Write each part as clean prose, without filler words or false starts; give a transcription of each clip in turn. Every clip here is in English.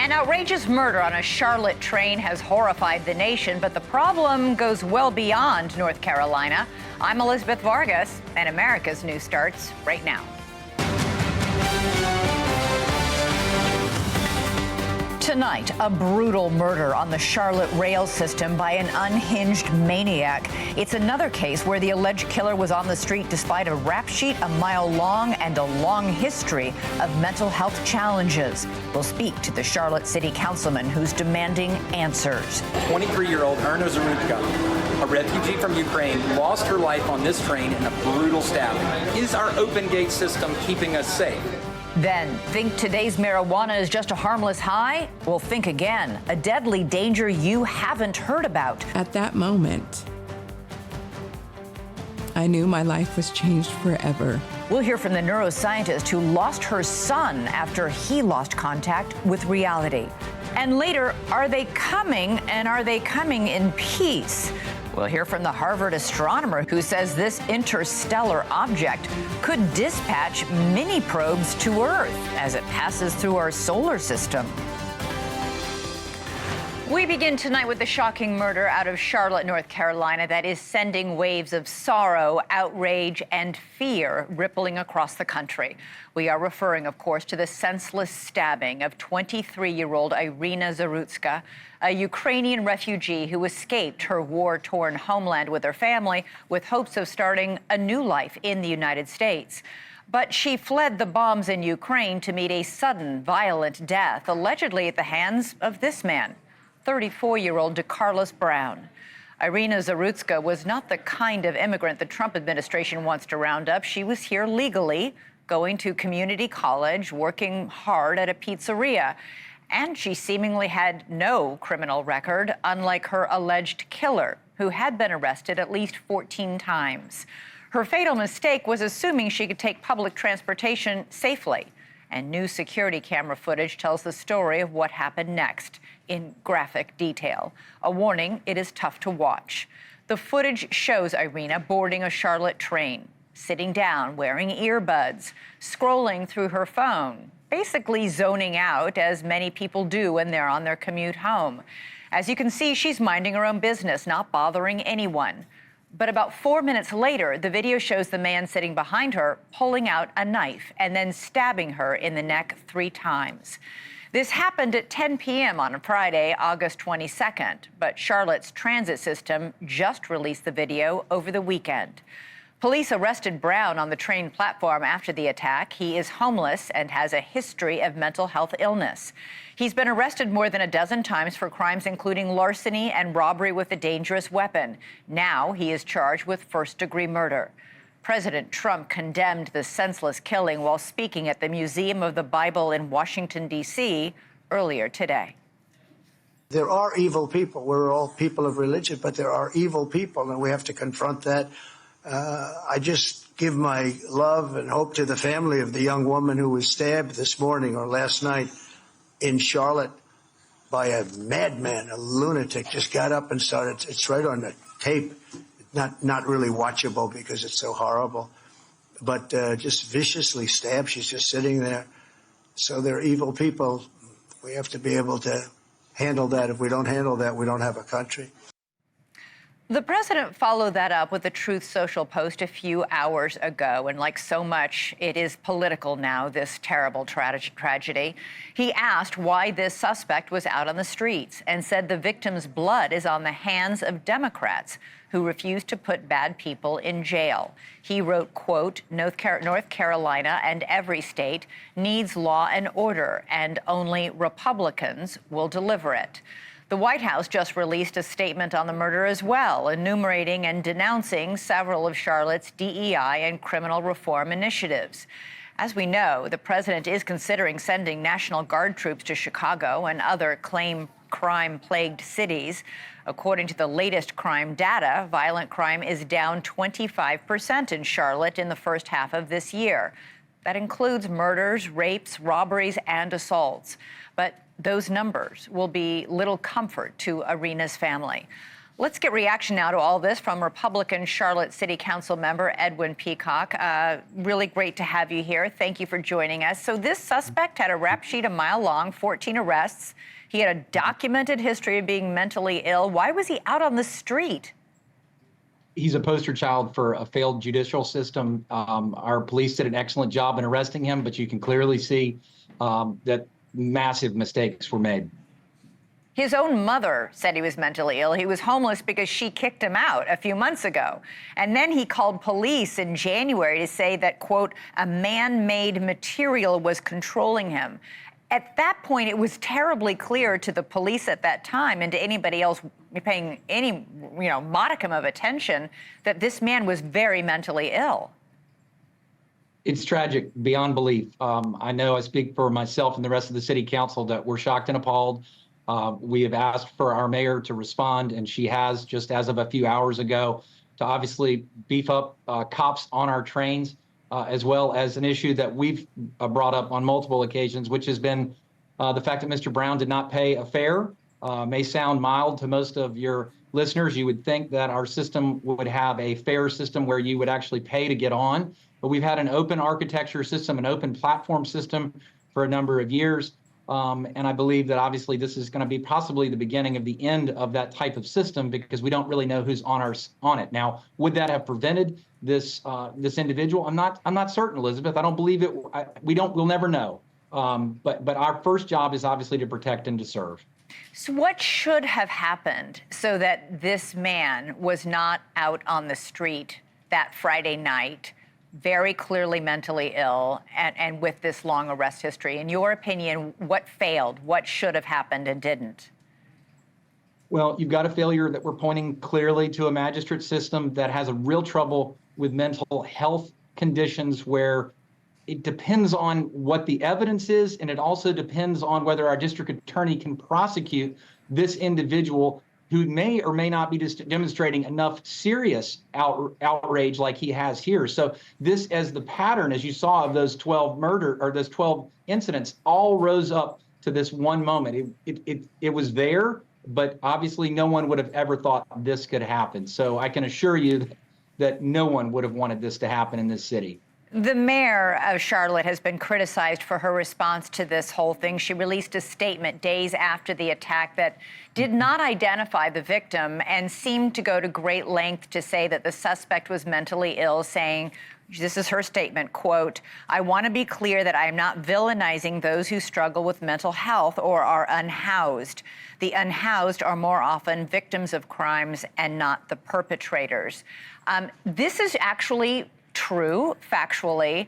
An outrageous murder on a Charlotte train has horrified the nation, but the problem goes well beyond North Carolina. I'm Elizabeth Vargas, and America's News starts right now. Tonight, a brutal murder on the Charlotte rail system by an unhinged maniac. It's another case where the alleged killer was on the street despite a rap sheet a mile long and a long history of mental health challenges. We'll speak to the Charlotte City Councilman who's demanding answers. 23-year-old Erna Zarutska, a refugee from Ukraine, lost her life on this train in a brutal stabbing. Is our open gate system keeping us safe? Then, think today's marijuana is just a harmless high? Well, think again. A deadly danger you haven't heard about. At that moment, I knew my life was changed forever. We'll hear from the neuroscientist who lost her son after he lost contact with reality. And later, are they coming, and are they coming in peace? We'll hear from the Harvard astronomer who says this interstellar object could dispatch mini probes to Earth as it passes through our solar system. We begin tonight with the shocking murder out of Charlotte, North Carolina, that is sending waves of sorrow, outrage, and fear rippling across the country. We are referring, of course, to the senseless stabbing of 23-year-old Irina Zarutska, a Ukrainian refugee who escaped her war-torn homeland with her family with hopes of starting a new life in the United States. But she fled the bombs in Ukraine to meet a sudden, violent death, allegedly at the hands of this man, 34-year-old DeCarlos Brown. Irina Zarutska was not the kind of immigrant the Trump administration wants to round up. She was here legally, going to community college, working hard at a pizzeria. And she seemingly had no criminal record, unlike her alleged killer, who had been arrested at least 14 times. Her fatal mistake was assuming she could take public transportation safely. And new security camera footage tells the story of what happened next in graphic detail. A warning, it is tough to watch. The footage shows Irina boarding a Charlotte train, sitting down, wearing earbuds, scrolling through her phone, basically zoning out, as many people do when they're on their commute home. As you can see, she's minding her own business, not bothering anyone. But about 4 minutes later, the video shows the man sitting behind her pulling out a knife and then stabbing her in the neck 3 times. This happened at 10 p.m. on Friday, August 22nd, but Charlotte's transit system just released the video over the weekend. Police arrested Brown on the train platform after the attack. He is homeless and has a history of mental health illness. He's been arrested more than a dozen times for crimes including larceny and robbery with a dangerous weapon. Now he is charged with first-degree murder. President Trump condemned the senseless killing while speaking at the Museum of the Bible in Washington, D.C. earlier today. There are evil people. We're all people of religion, but there are evil people, and we have to confront that. I just give my love and hope to the family of the young woman who was stabbed this morning or last night in Charlotte by a madman, a lunatic. Just got up and started. It's right on the tape. Not really watchable because it's so horrible, but just viciously stabbed. She's just sitting there. So they're evil people. We have to be able to handle that. If we don't handle that, we don't have a country. The president followed that up with a Truth Social post a few hours ago, and like so much, it is political now, this terrible tragedy. He asked why this suspect was out on the streets and said the victim's blood is on the hands of Democrats who refuse to put bad people in jail. He wrote, quote, North Carolina and every state needs law and order, and only Republicans will deliver it. The White House just released a statement on the murder as well, enumerating and denouncing several of Charlotte's DEI and criminal reform initiatives. As we know, the president is considering sending National Guard troops to Chicago and other crime-plagued cities. According to the latest crime data, violent crime is down 25% in Charlotte in the first half of this year. That includes murders, rapes, robberies, and assaults. But those numbers will be little comfort to Irina's family. Let's get reaction now to all this from Republican Charlotte City Council member Edwin Peacock. Really great to have you here. Thank you for joining us. So this suspect had a rap sheet a mile long, 14 arrests. He had a documented history of being mentally ill. Why was he out on the street? He's a poster child for a failed judicial system. Our police did an excellent job in arresting him, but you can clearly see that massive mistakes were made. His own mother said he was mentally ill. He was homeless because she kicked him out a few months ago. And then he called police in January to say that, quote, a man-made material was controlling him. At that point, it was terribly clear to the police at that time and to anybody else paying any, modicum of attention that this man was very mentally ill. It's tragic beyond belief. I know I speak for myself and the rest of the city council that we're shocked and appalled. We have asked for our mayor to respond, and she has, just as of a few hours ago, to obviously beef up cops on our trains, as well as an issue that we've brought up on multiple occasions, which has been the fact that Mr. Brown did not pay a fare. May sound mild to most of your listeners. You would think that our system would have a fare system where you would actually pay to get on, but we've had an open architecture system, an open platform system for a number of years. And I believe that obviously this is going to be possibly the beginning of the end of that type of system, because we don't really know who's on it. Now, would that have prevented this individual? I'm not certain, Elizabeth. I don't believe it. We'll never know. But our first job is obviously to protect and to serve. So what should have happened so that this man was not out on the street that Friday night, very clearly mentally ill, and with this long arrest history? In your opinion, what failed? What should have happened and didn't? Well, you've got a failure that we're pointing clearly to a magistrate system that has a real trouble with mental health conditions, where it depends on what the evidence is, and it also depends on whether our district attorney can prosecute this individual who may or may not be demonstrating enough serious outrage like he has here. So this, as the pattern, as you saw, of those 12 those 12 incidents, all rose up to this one moment. It was there, but obviously no one would have ever thought this could happen. So I can assure you that no one would have wanted this to happen in this city. The mayor of Charlotte has been criticized for her response to this whole thing. She released a statement days after the attack that did not identify the victim and seemed to go to great length to say that the suspect was mentally ill, saying, this is her statement, quote, I want to be clear that I am not villainizing those who struggle with mental health or are unhoused. The unhoused are more often victims of crimes and not the perpetrators. This is actually true, factually,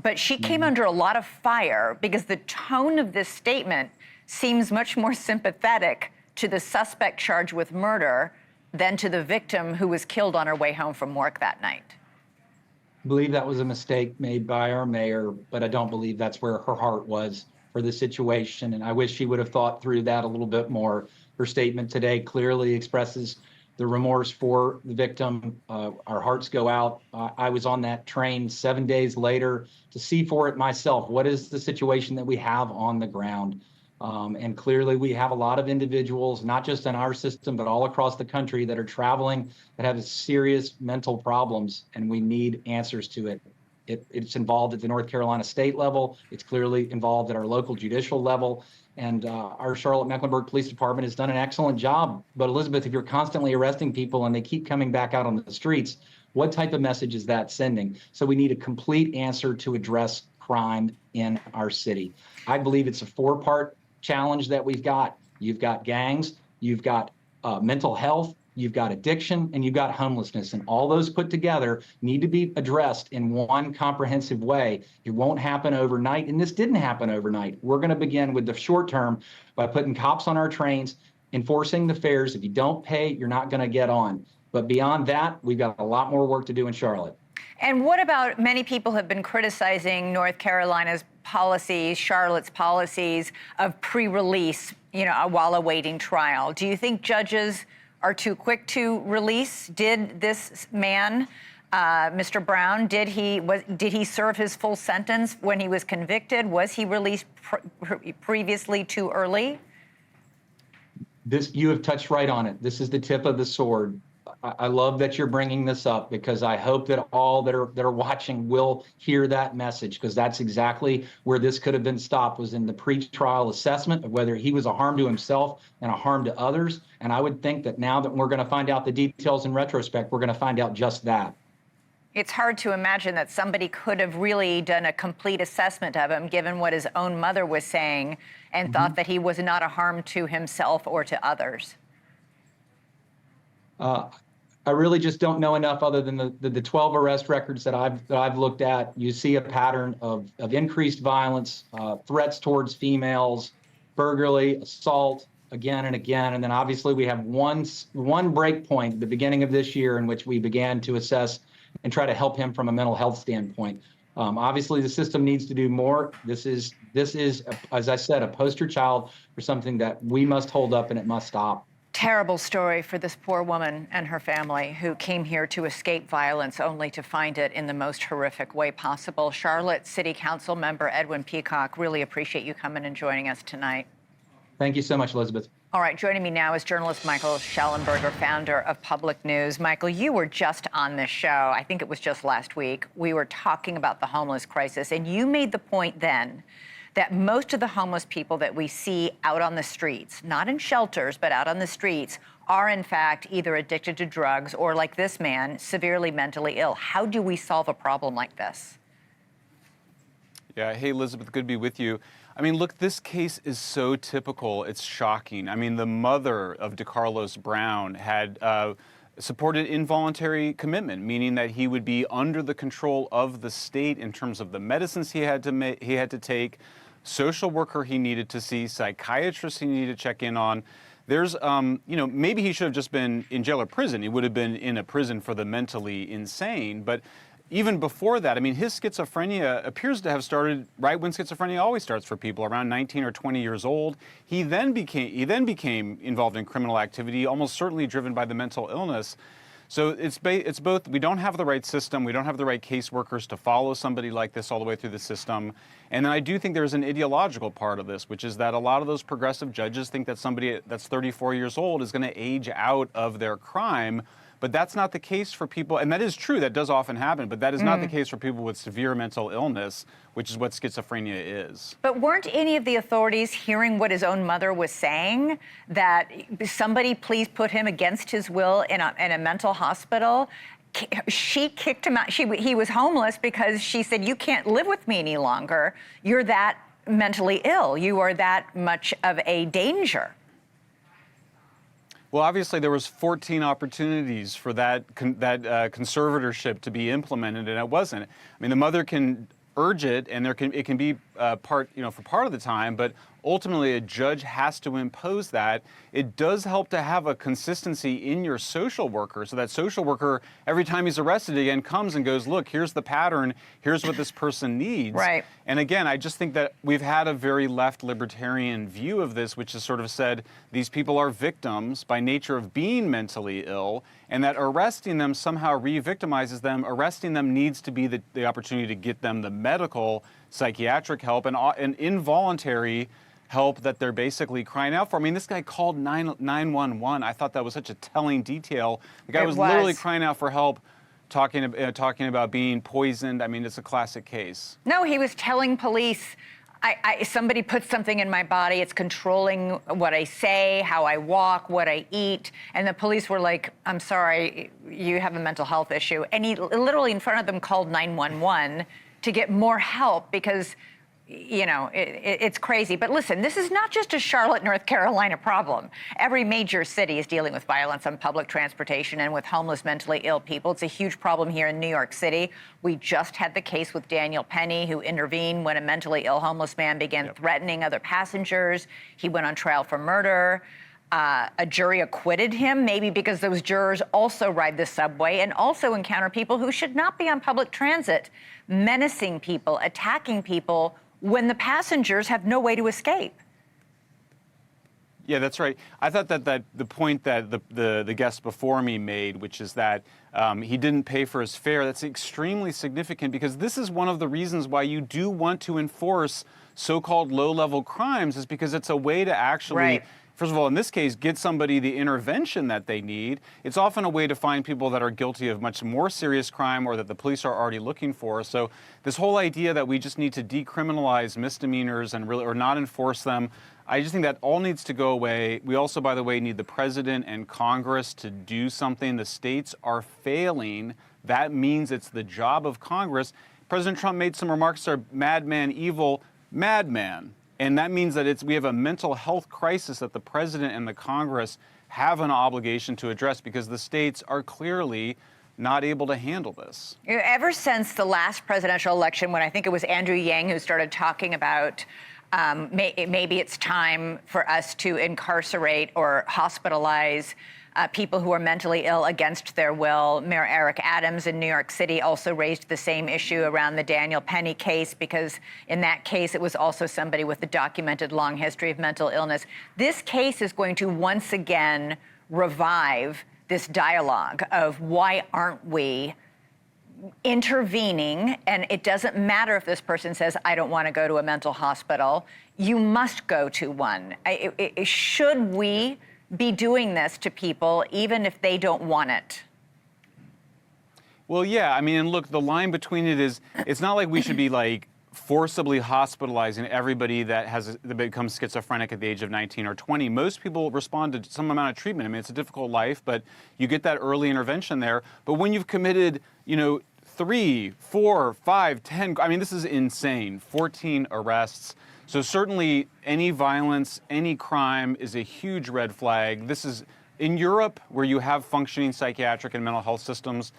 but she came under a lot of fire because the tone of this statement seems much more sympathetic to the suspect charged with murder than to the victim who was killed on her way home from work that night. I believe that was a mistake made by our mayor, but I don't believe that's where her heart was for the situation, and I wish she would have thought through that a little bit more. Her statement today clearly expresses the remorse for the victim. Our hearts go out. I was on that train 7 days later to see for it myself. What is the situation that we have on the ground? And clearly we have a lot of individuals, not just in our system, but all across the country, that are traveling that have serious mental problems, and we need answers to it. It's involved at the North Carolina state level. It's clearly involved at our local judicial level. And our Charlotte-Mecklenburg Police Department has done an excellent job. But Elizabeth, if you're constantly arresting people and they keep coming back out on the streets, what type of message is that sending? So we need a complete answer to address crime in our city. I believe it's a four-part challenge that we've got. You've got gangs, you've got mental health, you've got addiction, and you've got homelessness. And all those put together need to be addressed in one comprehensive way. It won't happen overnight, and this didn't happen overnight. We're going to begin with the short term by putting cops on our trains, enforcing the fares. If you don't pay, you're not going to get on. But beyond that, we've got a lot more work to do in Charlotte. And what about, many people have been criticizing North Carolina's policies, Charlotte's policies of pre-release, while awaiting trial. Do you think judges are too quick to release? Did this man, Mr. Brown, did he serve his full sentence when he was convicted? Was he released previously too early? You have touched right on it. This is the tip of the sword. I love that you're bringing this up, because I hope that all that are watching will hear that message, because that's exactly where this could have been stopped, was in the pretrial assessment of whether he was a harm to himself and a harm to others. And I would think that now that we're going to find out the details in retrospect, we're going to find out just that. It's hard to imagine that somebody could have really done a complete assessment of him, given what his own mother was saying, and thought that he was not a harm to himself or to others. I really just don't know enough, other than the 12 arrest records that I've looked at. You see a pattern of increased violence, threats towards females, burglary, assault, again and again. And then obviously we have one break point at the beginning of this year in which we began to assess and try to help him from a mental health standpoint. Obviously, the system needs to do more. This is, as I said, a poster child for something that we must hold up, and it must stop. Terrible story for this poor woman and her family, who came here to escape violence only to find it in the most horrific way possible. Charlotte City Council member Edwin Peacock, really appreciate you coming and joining us tonight. Thank you so much, Elizabeth. All right, joining me now is journalist Michael Schellenberger, founder of Public News. Michael, you were just on this show, I think it was just last week. We were talking about the homeless crisis, and you made the point then that most of the homeless people that we see out on the streets, not in shelters, but out on the streets, are in fact either addicted to drugs or, like this man, severely mentally ill. How do we solve a problem like this? Yeah, hey, Elizabeth, good to be with you. I mean, look, this case is so typical. It's shocking. I mean, the mother of DeCarlos Brown had supported involuntary commitment, meaning that he would be under the control of the state in terms of the medicines he had to take, social worker he needed to see, psychiatrist he needed to check in on. There's, maybe he should have just been in jail or prison. He would have been in a prison for the mentally insane. But even before that, I mean, his schizophrenia appears to have started right when schizophrenia always starts for people, around 19 or 20 years old. He then became involved in criminal activity, almost certainly driven by the mental illness. So it's both, we don't have the right system, we don't have the right caseworkers to follow somebody like this all the way through the system. And then I do think there's an ideological part of this, which is that a lot of those progressive judges think that somebody that's 34 years old is going to age out of their crime. But that's not the case for people, and that is true, that does often happen, but that is not the case for people with severe mental illness, which is what schizophrenia is. But weren't any of the authorities hearing what his own mother was saying, that somebody please put him against his will in a mental hospital? She kicked him out. He was homeless because she said, you can't live with me any longer. You're that mentally ill. You are that much of a danger. Well, obviously, there was 14 opportunities for that conservatorship to be implemented, and it wasn't. I mean, the mother can urge it, and it can be for part of the time, but ultimately a judge has to impose that. It does help to have a consistency in your social worker, so that social worker, every time he's arrested again, comes and goes, look, here's the pattern, here's what this person needs. Right. And again, I just think that we've had a very left libertarian view of this, which has sort of said these people are victims by nature of being mentally ill, and that arresting them somehow re-victimizes them. Arresting them needs to be the opportunity to get them the medical, psychiatric help and involuntary help that they're basically crying out for. I mean, this guy called 911. I thought that was such a telling detail. The guy was literally crying out for help, talking about being poisoned. I mean, it's a classic case. No, he was telling police, somebody put something in my body. It's controlling what I say, how I walk, what I eat. And the police were like, I'm sorry, you have a mental health issue. And he literally in front of them called 911 to get more help because, it's crazy. But listen, this is not just a Charlotte, North Carolina problem. Every major city is dealing with violence on public transportation and with homeless, mentally ill people. It's a huge problem here in New York City. We just had the case with Daniel Penny, who intervened when a mentally ill homeless man began threatening other passengers. He went on trial for murder. A jury acquitted him, maybe because those jurors also ride the subway and also encounter people who should not be on public transit, menacing people, attacking people when the passengers have no way to escape. Yeah, that's right. I thought that the point that the guest before me made, which is that he didn't pay for his fare, that's extremely significant, because this is one of the reasons why you do want to enforce so-called low-level crimes, is because it's a way to actually first of all, in this case, get somebody the intervention that they need. It's often a way to find people that are guilty of much more serious crime or that the police are already looking for. So this whole idea that we just need to decriminalize misdemeanors and really, or not enforce them, I just think that all needs to go away. We also, by the way, need the president and Congress to do something. The states are failing. That means it's the job of Congress. President Trump made some remarks that are madman, evil, madman. And that means that we have a mental health crisis that the president and the Congress have an obligation to address because the states are clearly not able to handle this. Ever since the last presidential election, when I think it was Andrew Yang who started talking about maybe it's time for us to incarcerate or hospitalize people who are mentally ill against their will. Mayor Eric Adams in New York City also raised the same issue around the Daniel Penny case, because in that case, it was also somebody with a documented long history of mental illness. This case is going to once again revive this dialogue of why aren't we intervening? And it doesn't matter if this person says, I don't want to go to a mental hospital. You must go to one. Should we be doing this to people even if they don't want it? Well, yeah, I mean, and look, the line between it is, it's not like we should be like forcibly hospitalizing everybody that becomes schizophrenic at the age of 19 or 20. Most people respond to some amount of treatment. I mean, it's a difficult life, but you get that early intervention there. But when you've committed, 3, 4, 5, 10, I mean, this is insane, 14 arrests. So certainly any violence, any crime is a huge red flag. This is, in Europe, where you have functioning psychiatric and mental health systems,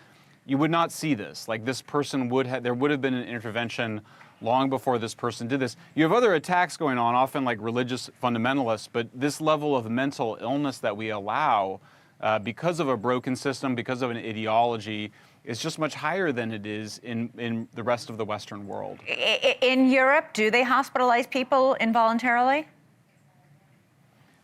you would not see this. Like, this person there would have been an intervention long before this person did this. You have other attacks going on, often like religious fundamentalists, but this level of mental illness that we allow because of a broken system, because of an ideology, is just much higher than it is in the rest of the Western world. In Europe, do they hospitalize people involuntarily?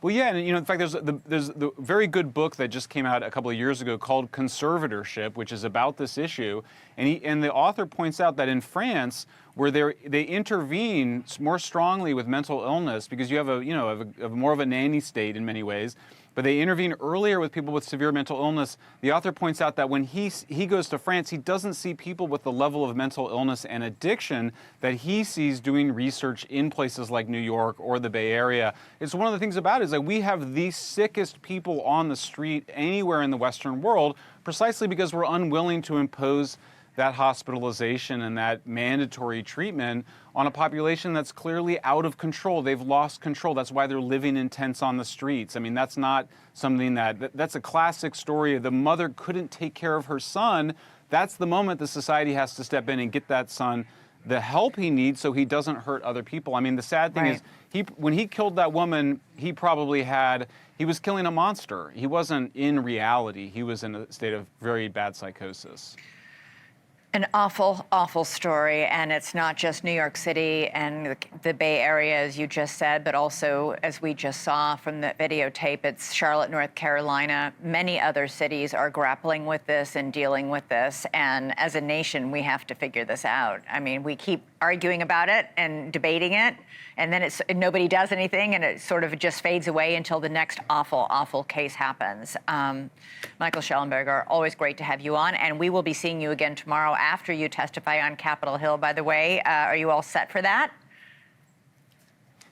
Well, yeah, and in fact, there's the very good book that just came out a couple of years ago called Conservatorship, which is about this issue, and the author points out that in France, where they intervene more strongly with mental illness because you have a more of a nanny state in many ways, but they intervene earlier with people with severe mental illness. The author points out that when he goes to France, he doesn't see people with the level of mental illness and addiction that he sees doing research in places like New York or the Bay Area. It's one of the things about it is that we have the sickest people on the street anywhere in the Western world precisely because we're unwilling to impose that hospitalization and that mandatory treatment on a population that's clearly out of control. They've lost control. That's why they're living in tents on the streets. I mean, that's not something that's a classic story. The mother couldn't take care of her son. That's the moment the society has to step in and get that son the help he needs so he doesn't hurt other people. I mean, the sad thing is, when he killed that woman, he was killing a monster. He wasn't in reality. He was in a state of very bad psychosis. An awful, awful story, and it's not just New York City and the Bay Area, as you just said, but also, as we just saw from the videotape, it's Charlotte, North Carolina. Many other cities are grappling with this and dealing with this, and as a nation, we have to figure this out. I mean, we keep arguing about it and debating it, and then nobody does anything, and it sort of just fades away until the next awful, awful case happens. Michael Schellenberger, always great to have you on, and we will be seeing you again tomorrow after you testify on Capitol Hill, by the way. Are you all set for that?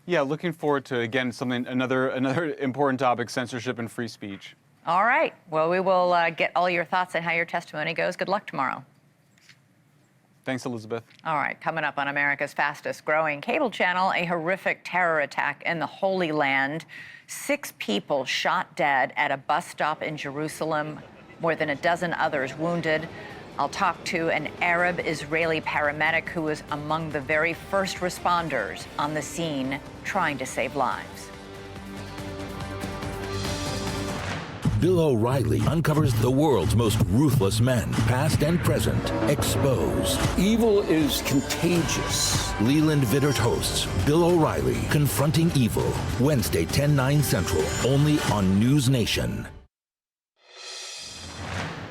Yeah, looking forward to, again, another important topic, censorship and free speech. All right. Well, we will get all your thoughts on how your testimony goes. Good luck tomorrow. Thanks, Elizabeth. All right, coming up on America's fastest growing cable channel, a horrific terror attack in the Holy Land. 6 people shot dead at a bus stop in Jerusalem, more than a dozen others wounded. I'll talk to an Arab-Israeli paramedic who was among the very first responders on the scene trying to save lives. Bill O'Reilly uncovers the world's most ruthless men, past and present, exposed. Evil is contagious. Leland Vittert hosts Bill O'Reilly, Confronting Evil, Wednesday, 10/9 Central, only on NewsNation.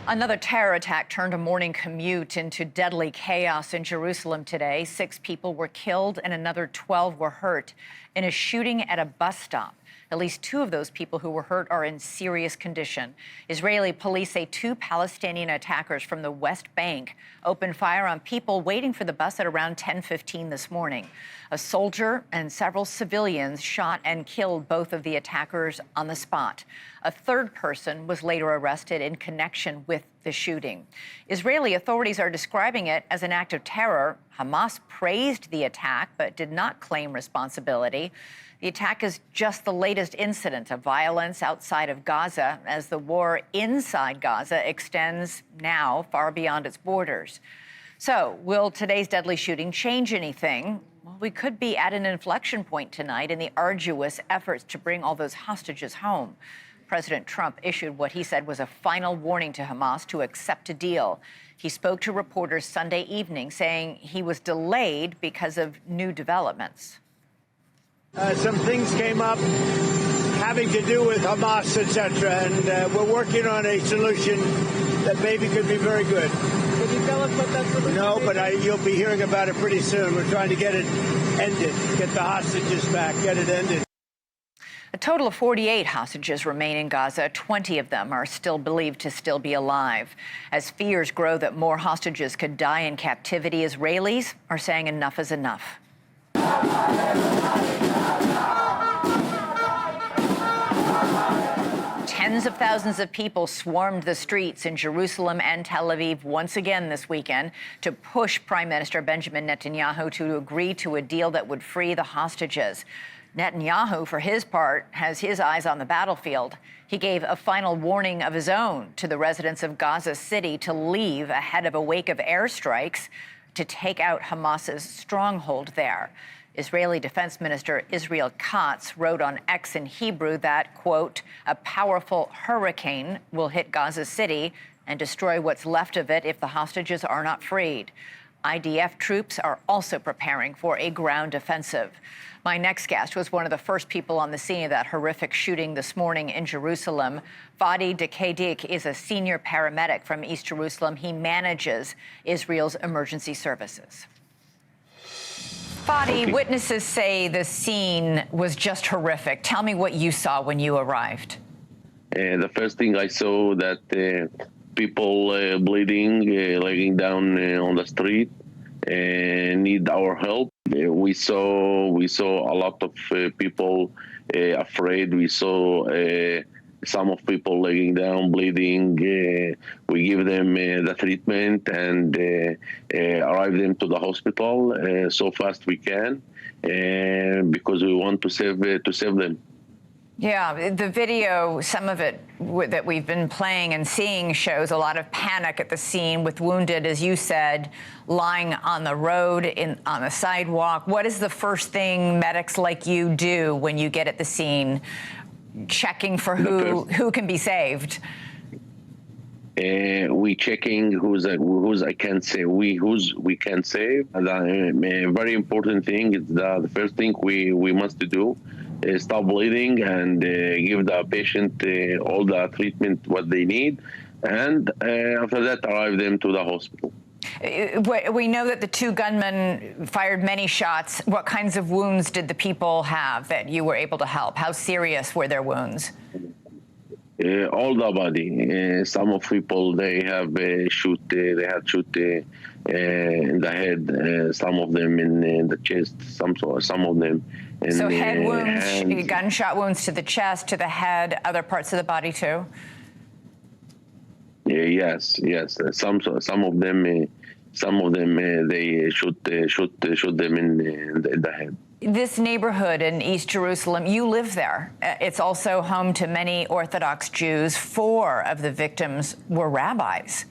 Another terror attack turned a morning commute into deadly chaos in Jerusalem today. 6 people were killed and another 12 were hurt in a shooting at a bus stop. At least 2 of those people who were hurt are in serious condition. Israeli police say 2 Palestinian attackers from the West Bank opened fire on people waiting for the bus at around 10:15 this morning. A soldier and several civilians shot and killed both of the attackers on the spot. A third person was later arrested in connection with the shooting. Israeli authorities are describing it as an act of terror. Hamas praised the attack but did not claim responsibility. The attack is just the latest incident of violence outside of Gaza as the war inside Gaza extends now far beyond its borders. So, will today's deadly shooting change anything? Well, we could be at an inflection point tonight in the arduous efforts to bring all those hostages home. President Trump issued what he said was a final warning to Hamas to accept a deal. He spoke to reporters Sunday evening, saying he was delayed because of new developments. Some things came up having to do with Hamas, etc., and we're working on a solution that maybe could be very good. Can you tell us what that solution is? No, but you'll be hearing about it pretty soon. We're trying to get it ended, get the hostages back, get it ended. A total of 48 hostages remain in Gaza. 20 of them are still believed to still be alive. As fears grow that more hostages could die in captivity, Israelis are saying enough is enough. Tens of thousands of people swarmed the streets in Jerusalem and Tel Aviv once again this weekend to push Prime Minister Benjamin Netanyahu to agree to a deal that would free the hostages. Netanyahu, for his part, has his eyes on the battlefield. He gave a final warning of his own to the residents of Gaza City to leave ahead of a wake of airstrikes to take out Hamas's stronghold there. Israeli Defense Minister Israel Katz wrote on X in Hebrew that, quote, a powerful hurricane will hit Gaza City and destroy what's left of it if the hostages are not freed. IDF troops are also preparing for a ground offensive. My next guest was one of the first people on the scene of that horrific shooting this morning in Jerusalem. Fadi Dekadik is a senior paramedic from East Jerusalem. He manages Israel's emergency services. Fadi, witnesses say the scene was just horrific. Tell me what you saw when you arrived. The first thing I saw that people bleeding, laying down on the street, need our help. We saw a lot of people afraid. We saw some of people laying down, bleeding. We give them the treatment and arrive them to the hospital so fast we can, because we want to save them. Yeah, the video, some of it that we've been playing and seeing shows a lot of panic at the scene with wounded, as you said, lying on the road, on the sidewalk. What is the first thing medics like you do when you get at the scene, checking for who can be saved? We checking who's I can say we can save. The very important thing is the first thing we must do is stop bleeding and give the patient all the treatment what they need, and after that arrive them to the hospital. We know that the 2 gunmen fired many shots. What kinds of wounds did the people have that you were able to help? How serious were their wounds? All the body. Some of people they have shoot in the head. Some of them in the chest. Some of them. So head wounds, gunshot wounds to the chest, to the head, other parts of the body too. Yes. Some of them they shoot them in the head. This neighborhood in East Jerusalem, you live there. It's also home to many Orthodox Jews. 4 of the victims were rabbis.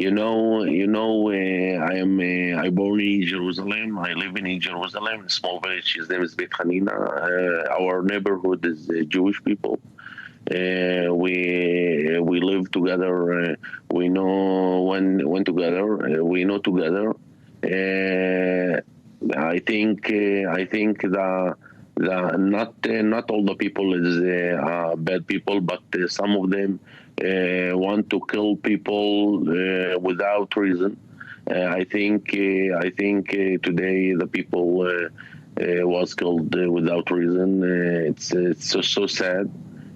I born in Jerusalem. I live in Jerusalem, a small village. His name is Beit Hanina. Our neighborhood is Jewish people. We live together. We know when together. We know together. I think the not all the people is bad people, but some of them want to kill people without reason. I think today the people was killed without reason. It's so sad.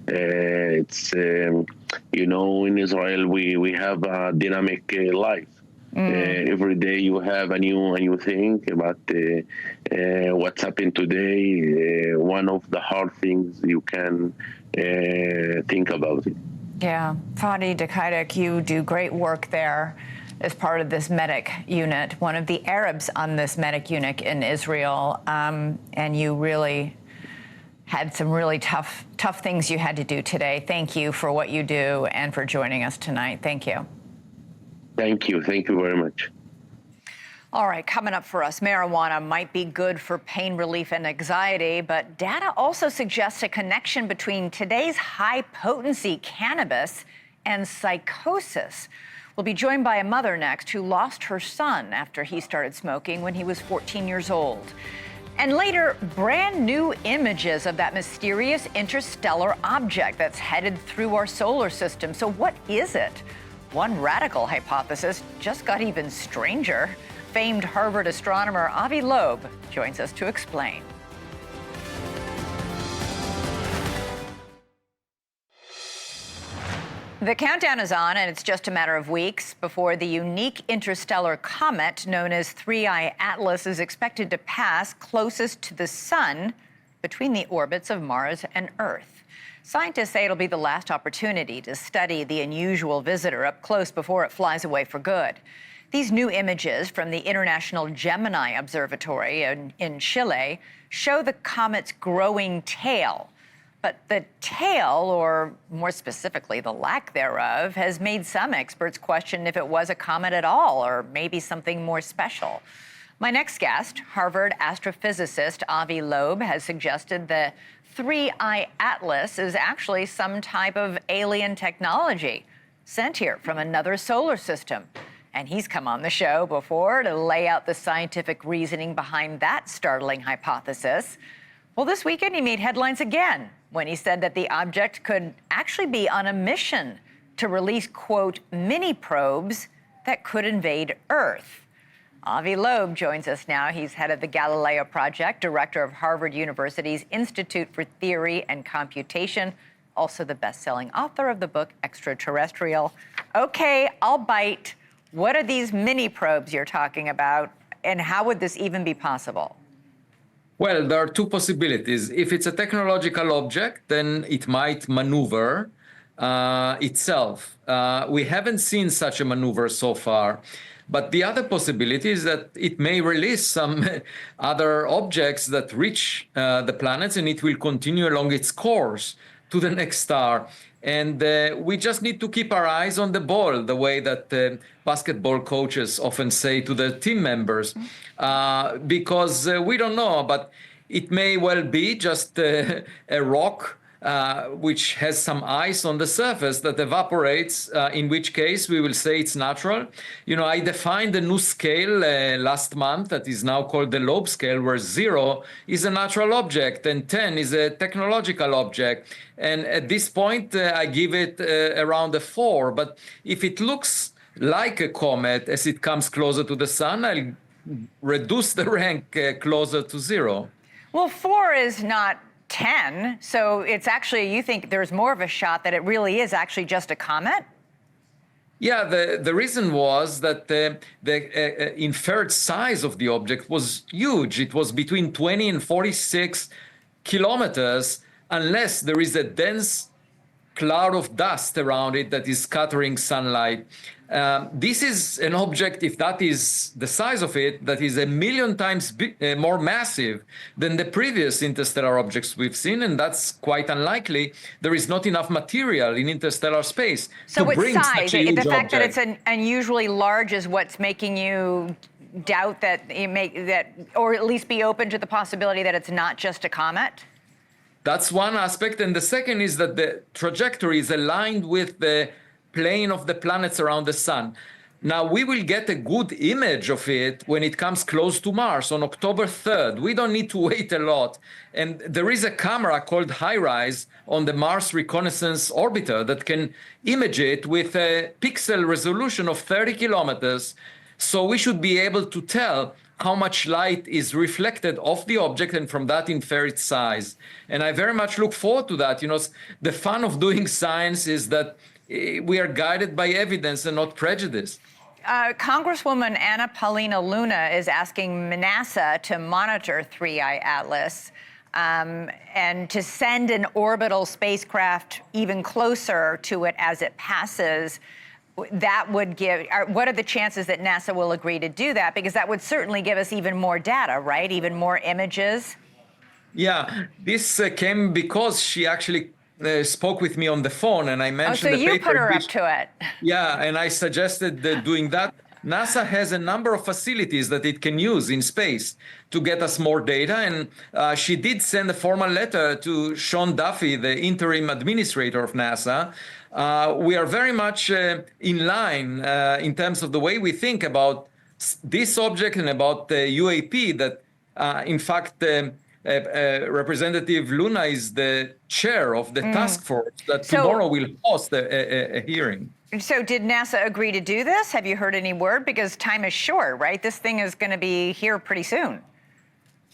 In Israel we have a dynamic life. Every day you have a new thing about what's happened today. One of the hard things you can think about it. Yeah, Fadi Dakaidak, you do great work there as part of this medic unit, one of the Arabs on this medic unit in Israel, and you really had some really tough things you had to do today. Thank you for what you do and for joining us tonight. Thank you. Thank you very much. All right, coming up for us, marijuana might be good for pain relief and anxiety, but data also suggests a connection between today's high-potency cannabis and psychosis. We'll be joined by a mother next who lost her son after he started smoking when he was 14 years old. And later, brand new images of that mysterious interstellar object that's headed through our solar system. So what is it? One radical hypothesis just got even stranger. Famed Harvard astronomer Avi Loeb joins us to explain. The countdown is on, and it's just a matter of weeks before the unique interstellar comet known as 3I Atlas is expected to pass closest to the sun between the orbits of Mars and Earth. Scientists say it'll be the last opportunity to study the unusual visitor up close before it flies away for good. These new images from the International Gemini Observatory in Chile show the comet's growing tail. But the tail, or more specifically, the lack thereof, has made some experts question if it was a comet at all, or maybe something more special. My next guest, Harvard astrophysicist Avi Loeb, has suggested the 3I Atlas is actually some type of alien technology sent here from another solar system. And he's come on the show before to lay out the scientific reasoning behind that startling hypothesis. Well, this weekend he made headlines again when he said that the object could actually be on a mission to release, quote, mini probes that could invade Earth. Avi Loeb joins us now. He's head of the Galileo Project, director of Harvard University's Institute for Theory and Computation, also the best-selling author of the book Extraterrestrial. Okay, I'll bite. What are these mini probes you're talking about, and how would this even be possible? Well, there are two possibilities. If it's a technological object, then it might maneuver itself. We haven't seen such a maneuver so far. But the other possibility is that it may release some other objects that reach the planets, and it will continue along its course to the next star. And we just need to keep our eyes on the ball, the way that basketball coaches often say to their team members, because we don't know, but it may well be just a rock which has some ice on the surface that evaporates, in which case we will say it's natural. You know, I defined a new scale last month that is now called the Loeb scale, where 0 is a natural object and 10 is a technological object. And at this point, I give it around a 4. But if it looks like a comet as it comes closer to the sun, I'll reduce the rank closer to 0. Well, 4 is not 10, so it's actually, you think there's more of a shot that it really is actually just a comet? Yeah, the reason was that the inferred size of the object was huge. It was between 20 and 46 kilometers, unless there is a dense cloud of dust around it that is scattering sunlight. This is an object, if that is the size of it, that is 1 million times more massive than the previous interstellar objects we've seen, and that's quite unlikely. There is not enough material in interstellar space to bring such a huge the fact object. that it's unusually large is what's making you doubt that or at least be open to the possibility that it's not just a comet? That's one aspect, and the second is that the trajectory is aligned with the plane of the planets around the sun. Now, we will get a good image of it when it comes close to Mars on October 3rd. We don't need to wait a lot. And there is a camera called HiRISE on the Mars Reconnaissance Orbiter that can image it with a pixel resolution of 30 kilometers. So we should be able to tell how much light is reflected off the object, and from that infer its size. And I very much look forward to that. The fun of doing science is that we are guided by evidence and not prejudice. Congresswoman Anna Paulina Luna is asking NASA to monitor 3I Atlas and to send an orbital spacecraft even closer to it as it passes. That would give, what are the chances that NASA will agree to do that? Because that would certainly give us even more data, right? Even more images. Yeah, this came because she actually spoke with me on the phone, and I mentioned so you put her up to it. Yeah, and I suggested doing that. NASA has a number of facilities that it can use in space to get us more data, and she did send a formal letter to Sean Duffy, the interim administrator of NASA. We are very much in line in terms of the way we think about this object and about the UAP, that in fact Representative Luna is the chair of the task force that tomorrow will host a hearing. So did NASA agree to do this? Have you heard any word? Because time is short, right? This thing is going to be here pretty soon.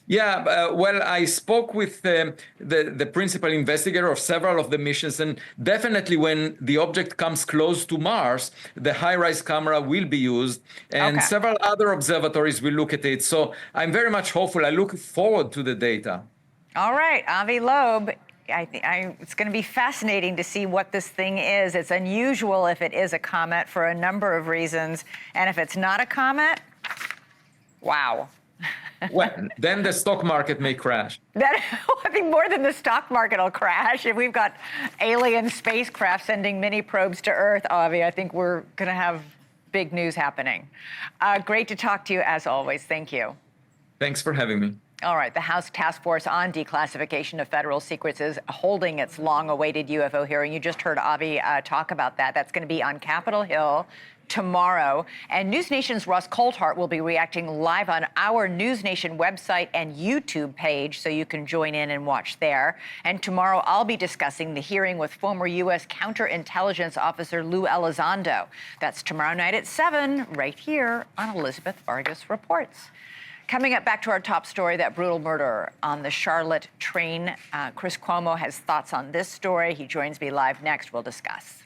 Yeah, well, I spoke with the principal investigator of several of the missions, and definitely when the object comes close to Mars, the high-rise camera will be used, and several other observatories will look at it. So I'm very much hopeful. I look forward to the data. All right, Avi Loeb. It's going to be fascinating to see what this thing is. It's unusual if it is a comet for a number of reasons. And if it's not a comet, wow. Well, then the stock market may crash. I think more than the stock market will crash. If we've got alien spacecraft sending mini probes to Earth, Avi, I think we're going to have big news happening. Great to talk to you as always. Thank you. Thanks for having me. All right, the House Task Force on Declassification of Federal Secrets is holding its long-awaited UFO hearing. You just heard Avi talk about that. That's going to be on Capitol Hill tomorrow. And NewsNation's Russ Coulthart will be reacting live on our NewsNation website and YouTube page, so you can join in and watch there. And tomorrow, I'll be discussing the hearing with former U.S. counterintelligence officer Lou Elizondo. That's tomorrow night at 7, right here on Elizabeth Vargas Reports. Coming up, back to our top story, that brutal murder on the Charlotte train. Chris Cuomo has thoughts on this story. He joins me live next. We'll discuss.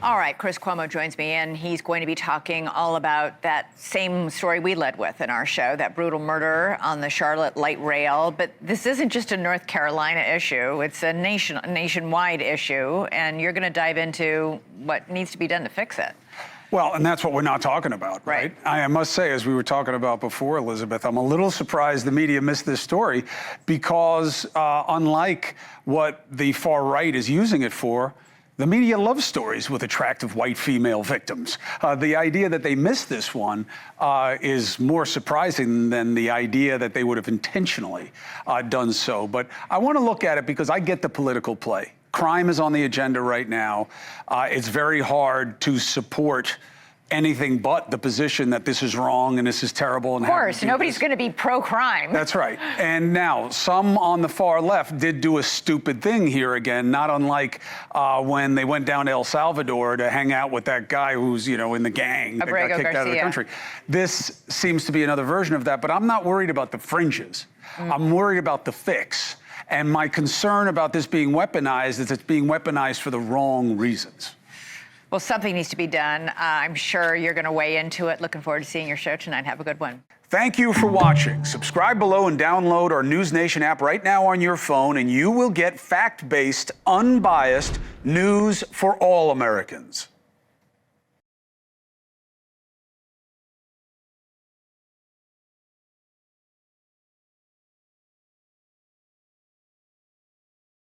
All right, Chris Cuomo joins me in. He's going to be talking all about that same story we led with in our show, that brutal murder on the Charlotte light rail. But this isn't just a North Carolina issue. It's a nationwide issue, and you're going to dive into what needs to be done to fix it. Well, and that's what we're not talking about, right? I must say, as we were talking about before, Elizabeth, I'm a little surprised the media missed this story because unlike what the far right is using it for, the media loves stories with attractive white female victims. The idea that they missed this one is more surprising than the idea that they would have intentionally done so. But I want to look at it because I get the political play. Crime is on the agenda right now. It's very hard to support anything but the position that this is wrong and this is terrible. And of course, nobody's going to be pro-crime. That's right. And now, some on the far left did do a stupid thing here again, not unlike when they went down to El Salvador to hang out with that guy who's, in the gang that got kicked out of the country. This seems to be another version of that, but I'm not worried about the fringes. I'm worried about the fix. And my concern about this being weaponized is it's being weaponized for the wrong reasons. Well, something needs to be done. I'm sure you're going to weigh into it. Looking forward to seeing your show tonight. Have a good one. Thank you for watching. Subscribe below and download our NewsNation app right now on your phone, and you will get fact-based, unbiased news for all Americans.